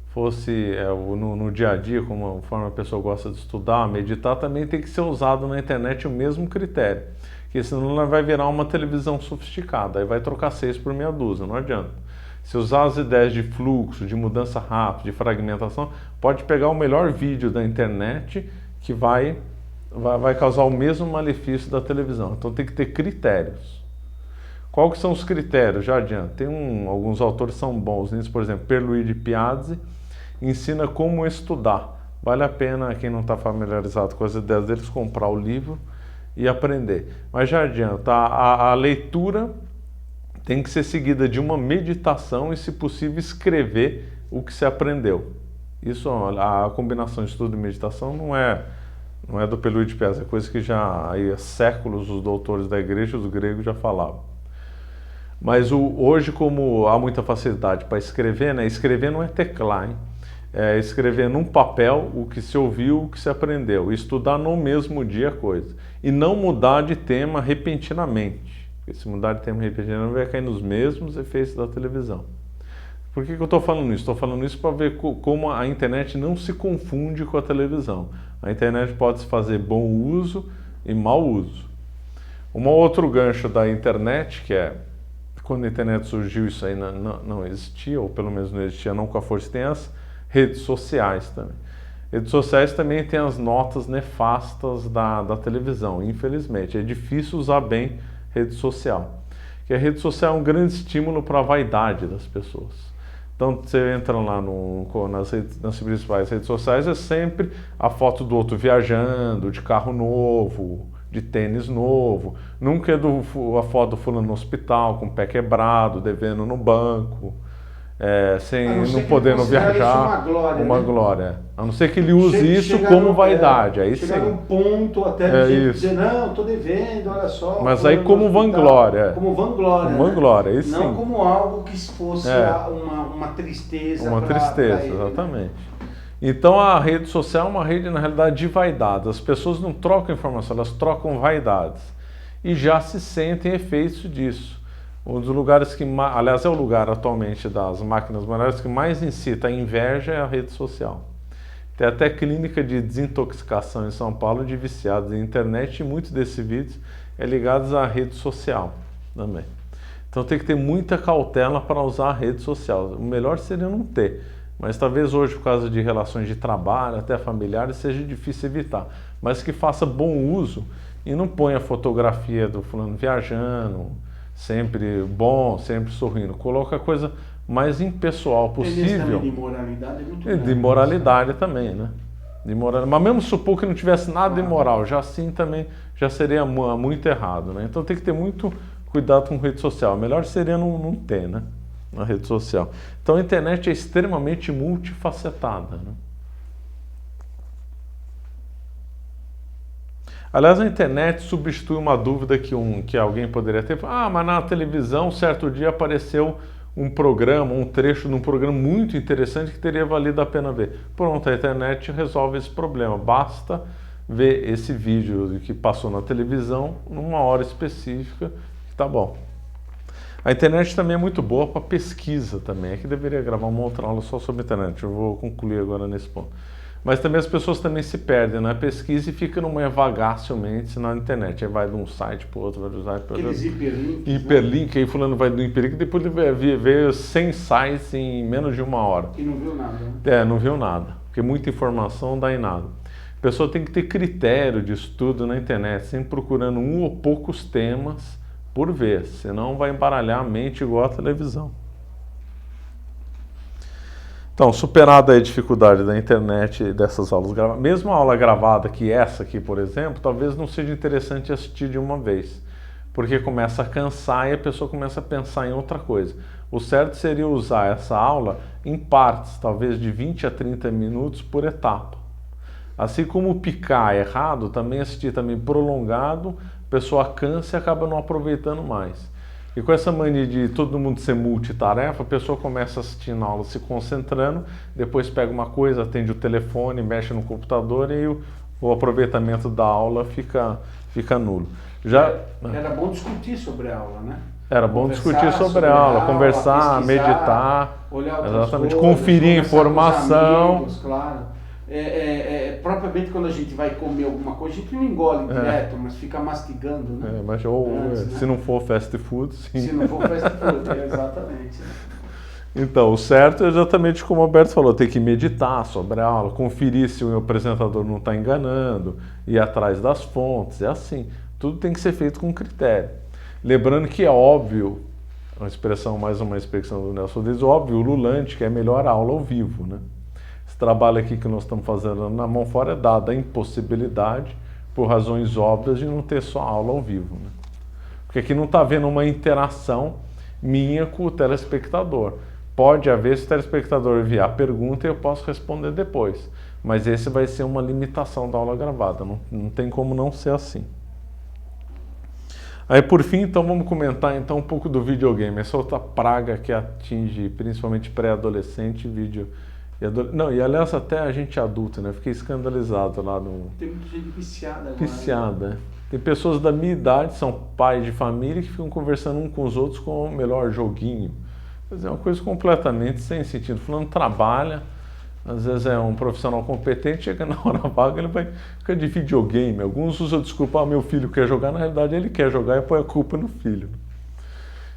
fosse no dia a dia, como forma a pessoa gosta de estudar, meditar, também tem que ser usado na internet o mesmo critério, porque senão ela vai virar uma televisão sofisticada, aí vai trocar 6 por meia dúzia, não adianta. Se usar as ideias de fluxo, de mudança rápida, de fragmentação, pode pegar o melhor vídeo da internet que vai causar o mesmo malefício da televisão. Então tem que ter critérios. Quais que são os critérios? Já adianto. Alguns autores são bons nisso, por exemplo, Pierluigi Piazzi ensina como estudar. Vale a pena, quem não está familiarizado com as ideias deles, comprar o livro e aprender. Mas já adianto, a leitura tem que ser seguida de uma meditação e, se possível, escrever o que se aprendeu. Isso, a combinação de estudo e meditação não é do Pierluigi Piazzi, é coisa que já há séculos os doutores da igreja, os gregos, já falavam. Mas hoje, como há muita facilidade para escrever, né? Escrever não é teclar, hein? É escrever num papel o que se ouviu, o que se aprendeu. Estudar no mesmo dia a coisa. E não mudar de tema repentinamente. Porque se mudar de tema repentinamente, vai cair nos mesmos efeitos da televisão. Por que eu estou falando isso? Estou falando isso para ver como a internet não se confunde com a televisão. A internet pode se fazer bom uso e mau uso. Um outro gancho da internet, que é quando a internet surgiu, isso aí não existia, ou pelo menos não existia não com a força que tem, as redes sociais também. Redes sociais também têm as notas nefastas da televisão, infelizmente. É difícil usar bem rede social. Porque a rede social é um grande estímulo para a vaidade das pessoas. Então, você entra lá nas principais redes sociais, é sempre a foto do outro viajando, de carro novo, de tênis novo. Nunca é a foto do fulano no hospital, com o pé quebrado, devendo no banco, não podendo viajar. Uma glória. A não ser que ele use isso como vaidade. Aí sim. Chegar num ponto até de dizer, não, estou devendo, olha só. Mas aí como vanglória. Como vanglória. Vanglória, aí sim. Não como algo que fosse uma tristeza. Uma tristeza, exatamente. Então a rede social é uma rede, na realidade, de vaidades. As pessoas não trocam informação, elas trocam vaidades. E já se sentem efeitos disso. Um dos lugares que, aliás, é o lugar atualmente das máquinas monetárias que mais incita a inveja é a rede social. Tem até clínica de desintoxicação em São Paulo de viciados na internet, e muitos desses vídeos ligados à rede social também. Então tem que ter muita cautela para usar a rede social. O melhor seria não ter. Mas talvez hoje, por causa de relações de trabalho, até familiares, seja difícil evitar. Mas que faça bom uso e não ponha fotografia do fulano viajando, sempre bom, sempre sorrindo. Coloca a coisa mais impessoal possível. De moralidade é muito grande. De moralidade também, né? Mas mesmo supor que não tivesse nada de moral, já assim também já seria muito errado, né? Então tem que ter muito cuidado com rede social. Melhor seria não ter, né? Na rede social. Então a internet é extremamente multifacetada, né? Aliás, a internet substitui uma dúvida que alguém poderia ter. Mas na televisão, certo dia apareceu um programa, um trecho de um programa muito interessante que teria valido a pena ver. Pronto, a internet resolve esse problema. Basta ver esse vídeo que passou na televisão numa hora específica, que tá bom. A internet também é muito boa para pesquisa também. Aqui deveria gravar uma outra aula só sobre a internet. Eu vou concluir agora nesse ponto. Mas também as pessoas também se perdem na pesquisa e ficam numa vagacilmente na internet. Aí vai de um site para o outro, vai de um site para o outro. Hiperlink, aí fulano vai do hiperlink, depois ele vai ver 100 sites em menos de uma hora. E não viu nada, né? Não viu nada. Porque muita informação não dá em nada. A pessoa tem que ter critério de estudo na internet, sempre procurando um ou poucos temas por vez, senão vai embaralhar a mente igual a televisão. Então, superada a dificuldade da internet e dessas aulas gravadas, mesmo a aula gravada, que essa aqui, por exemplo, talvez não seja interessante assistir de uma vez, porque começa a cansar e a pessoa começa a pensar em outra coisa. O certo seria usar essa aula em partes, talvez de 20 a 30 minutos por etapa. Assim como picar errado, também assistir também prolongado, a pessoa cansa e acaba não aproveitando mais. E com essa mania de todo mundo ser multitarefa, a pessoa começa a assistir na aula se concentrando, depois pega uma coisa, atende o telefone, mexe no computador e o aproveitamento da aula fica nulo. Era bom discutir sobre a aula, né? Era bom discutir sobre a aula, conversar, meditar, olhar exatamente, coisas, conferir informação. Amigos, claro. Propriamente quando a gente vai comer alguma coisa, a gente não engole direto, mas fica mastigando, né? Mas se não for fast food, sim. Se não for fast food, exatamente. Então, o certo é exatamente como o Alberto falou, tem que meditar sobre a aula, conferir se o apresentador não está enganando, ir atrás das fontes, é assim. Tudo tem que ser feito com critério. Lembrando que é óbvio, mais uma expressão do Nelson Rodrigues, óbvio, ululante, que é melhor a aula ao vivo, né? Esse trabalho aqui que nós estamos fazendo na mão fora é dada a impossibilidade, por razões óbvias, de não ter só aula ao vivo, né? Porque aqui não está havendo uma interação minha com o telespectador. Pode haver, se o telespectador enviar a pergunta, eu posso responder depois. Mas esse vai ser uma limitação da aula gravada, não tem como não ser assim. Aí por fim, então vamos comentar então um pouco do videogame, essa outra praga que atinge principalmente pré-adolescente, e aliás até a gente adulta, né? Fiquei escandalizado lá no... Tem muita gente viciada agora. Viciada. Tem pessoas da minha idade, são pais de família, que ficam conversando uns com os outros com o melhor joguinho. Quer dizer, é uma coisa completamente sem sentido. Fulano trabalha, às vezes é um profissional competente, chega na hora vaga, ele vai ficar de videogame. Alguns usam a desculpa, meu filho quer jogar, na realidade ele quer jogar e põe a culpa no filho.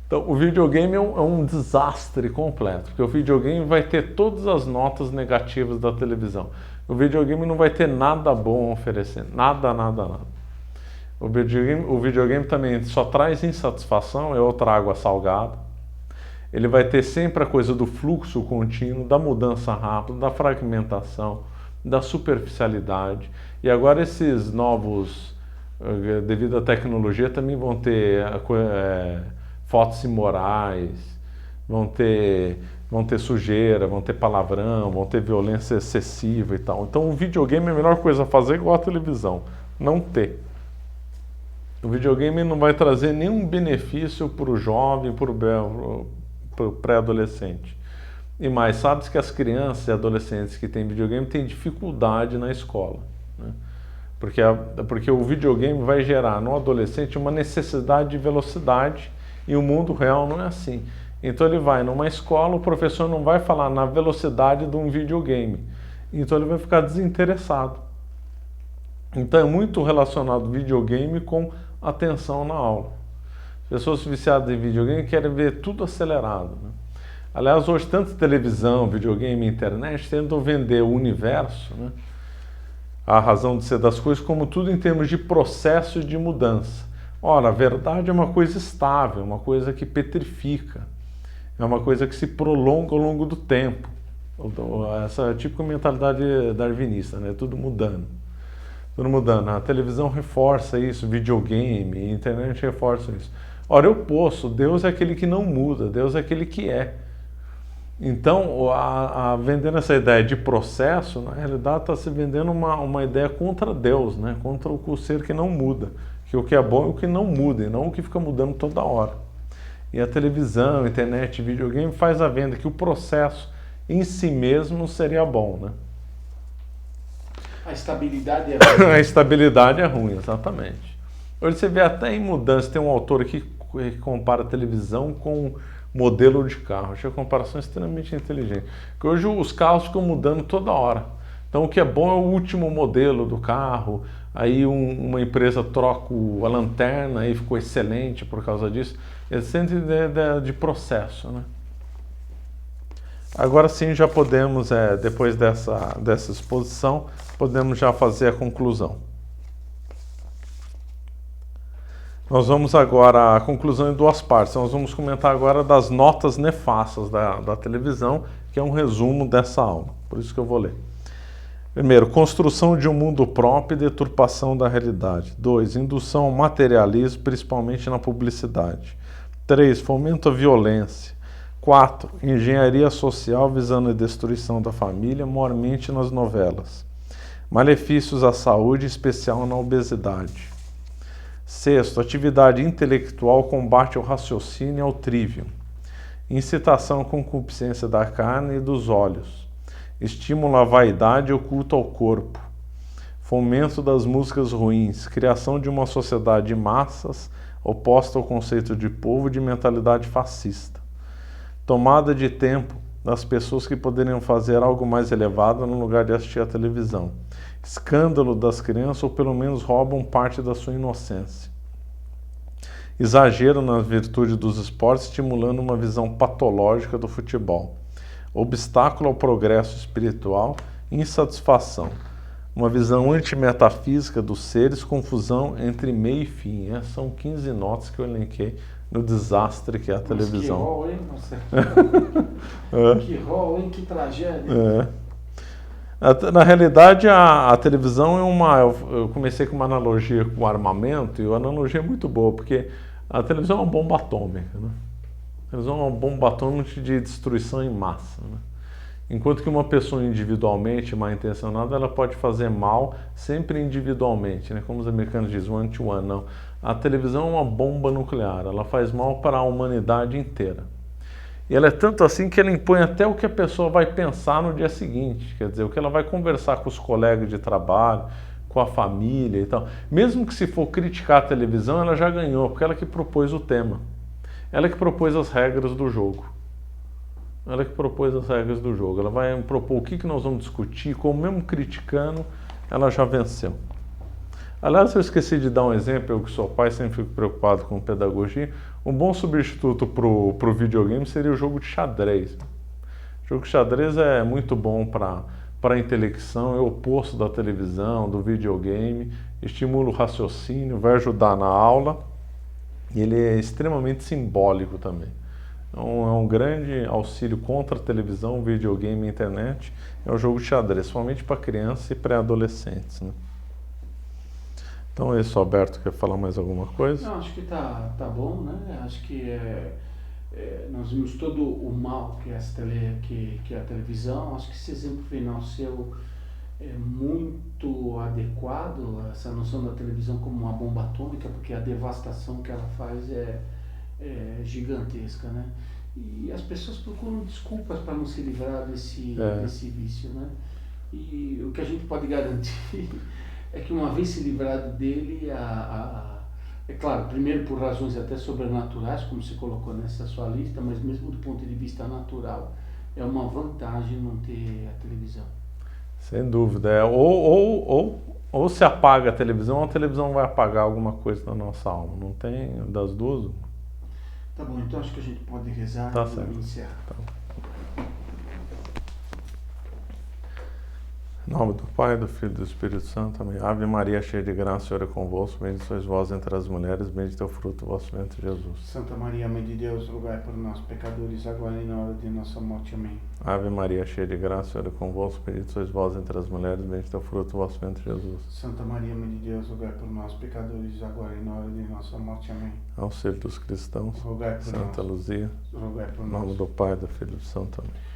Então, o videogame é um desastre completo, porque o videogame vai ter todas as notas negativas da televisão. O videogame não vai ter nada bom a oferecer, nada. O videogame também só traz insatisfação, é outra água salgada. Ele vai ter sempre a coisa do fluxo contínuo, da mudança rápida, da fragmentação, da superficialidade. E agora esses novos, devido à tecnologia, também vão ter fotos imorais, vão ter sujeira, vão ter palavrão, vão ter violência excessiva e tal. Então o videogame é a melhor coisa a fazer igual a televisão, não ter. O videogame não vai trazer nenhum benefício para o jovem, para o pré-adolescente. E mais, sabe-se que as crianças e adolescentes que têm videogame têm dificuldade na escola, né? Porque o videogame vai gerar no adolescente uma necessidade de velocidade e o mundo real não é assim. Então ele vai numa escola, o professor não vai falar na velocidade de um videogame. Então ele vai ficar desinteressado. Então é muito relacionado videogame com atenção na aula. Pessoas viciadas em videogame querem ver tudo acelerado, né? Aliás, hoje tanto televisão, videogame e internet tentam vender o universo, né? A razão de ser das coisas, como tudo em termos de processo de mudança. Ora, a verdade é uma coisa estável, uma coisa que petrifica, é uma coisa que se prolonga ao longo do tempo. Essa é típica mentalidade darwinista, né? Tudo mudando. A televisão reforça isso, videogame, a internet reforça isso. Ora, eu posso, Deus é aquele que não muda, Deus é aquele que é. Então, vendendo essa ideia de processo, na realidade está se vendendo uma ideia contra Deus, né? Contra o ser que não muda, que o que é bom é o que não muda, e não o que fica mudando toda hora. E a televisão, a internet, videogame faz a venda que o processo em si mesmo seria bom, né? A estabilidade é ruim. A estabilidade é ruim, exatamente. Hoje você vê até em mudança, tem um autor aqui que compara a televisão com modelo de carro. Achei a comparação extremamente inteligente. Porque hoje os carros ficam mudando toda hora. Então o que é bom é o último modelo do carro, aí uma empresa troca a lanterna e ficou excelente por causa disso. Eles sentem ideia de processo, né? Agora sim já podemos, depois dessa exposição, podemos já fazer a conclusão. Nós vamos agora, a conclusão em duas partes. Nós vamos comentar agora das notas nefastas da televisão, que é um resumo dessa aula. Por isso que eu vou ler. Primeiro, construção de um mundo próprio e deturpação da realidade. 2, indução ao materialismo, principalmente na publicidade. 3, fomento à violência. 4, engenharia social visando a destruição da família, maiormente nas novelas. Malefícios à saúde, em especial na obesidade. 6, atividade intelectual, combate ao raciocínio e ao trivium. Incitação à concupiscência da carne e dos olhos. Estímulo à vaidade e culto ao corpo. Fomento das músicas ruins. Criação de uma sociedade de massas oposta ao conceito de povo e de mentalidade fascista. Tomada de tempo das pessoas que poderiam fazer algo mais elevado no lugar de assistir à televisão. Escândalo das crianças ou pelo menos roubam parte da sua inocência. Exagero na virtude dos esportes, estimulando uma visão patológica do futebol. Obstáculo ao progresso espiritual, insatisfação. Uma visão antimetafísica dos seres, confusão entre meio e fim. Essas são 15 notas que eu elenquei no desastre que é a televisão. Que rol, hein, Marcelo? Que rol, hein? Que tragédia. Na realidade, a televisão é uma... Eu comecei com uma analogia com o armamento, e a analogia é muito boa, porque a televisão é uma bomba atômica, né? A televisão é uma bomba atômica de destruição em massa, né? Enquanto que uma pessoa individualmente, mal intencionada, ela pode fazer mal sempre individualmente, né? Como os americanos dizem, one to one, não. A televisão é uma bomba nuclear, ela faz mal para a humanidade inteira. E ela é tanto assim que ela impõe até o que a pessoa vai pensar no dia seguinte, quer dizer, o que ela vai conversar com os colegas de trabalho, com a família e tal. Mesmo que se for criticar a televisão, ela já ganhou, porque ela que propôs o tema. Ela que propôs as regras do jogo. Ela que propôs as regras do jogo. Ela vai propor o que nós vamos discutir, como mesmo criticando, ela já venceu. Aliás, eu esqueci de dar um exemplo, eu que sou pai, sempre fico preocupado com pedagogia. Um bom substituto para o videogame seria o jogo de xadrez. O jogo de xadrez é muito bom para a intelecção, é o oposto da televisão, do videogame, estimula o raciocínio, vai ajudar na aula e ele é extremamente simbólico também. Então, é um grande auxílio contra a televisão, videogame e internet, é o jogo de xadrez, somente para crianças e pré-adolescentes, né? Então é isso, Alberto, quer falar mais alguma coisa? Não, acho que tá bom, né? Acho que nós vimos todo o mal que é a televisão. Acho que esse exemplo final seu é muito adequado, essa noção da televisão como uma bomba atômica, porque a devastação que ela faz é gigantesca, né? E as pessoas procuram desculpas para não se livrar desse vício, né? E o que a gente pode garantir é que uma vez se livrado dele, é claro, primeiro por razões até sobrenaturais, como você colocou nessa sua lista, mas mesmo do ponto de vista natural, é uma vantagem não ter a televisão. Sem dúvida. Ou se apaga a televisão vai apagar alguma coisa na nossa alma. Não tem das duas. Tá bom, então acho que a gente pode rezar e encerrar. Tá. Em nome do Pai, do Filho e do Espírito Santo. Amém. Ave Maria, cheia de graça, o Senhor é convosco. Bendita sois vós entre as mulheres, bendito é o fruto do vosso ventre, Jesus. Santa Maria, Mãe de Deus, rogai por nós, pecadores, agora e na hora de nossa morte. Amém. Ave Maria, cheia de graça, o Senhor é convosco. Bendito sois vós entre as mulheres, bendito é o fruto do vosso ventre, Jesus. Santa Maria, Mãe de Deus, rogai por nós, pecadores, agora e na hora de nossa morte. Amém. Auxílio dos cristãos, rogai por Santa nós. Luzia, Rogai por em nós. nome do Pai, do Filho e do Santo. Amém.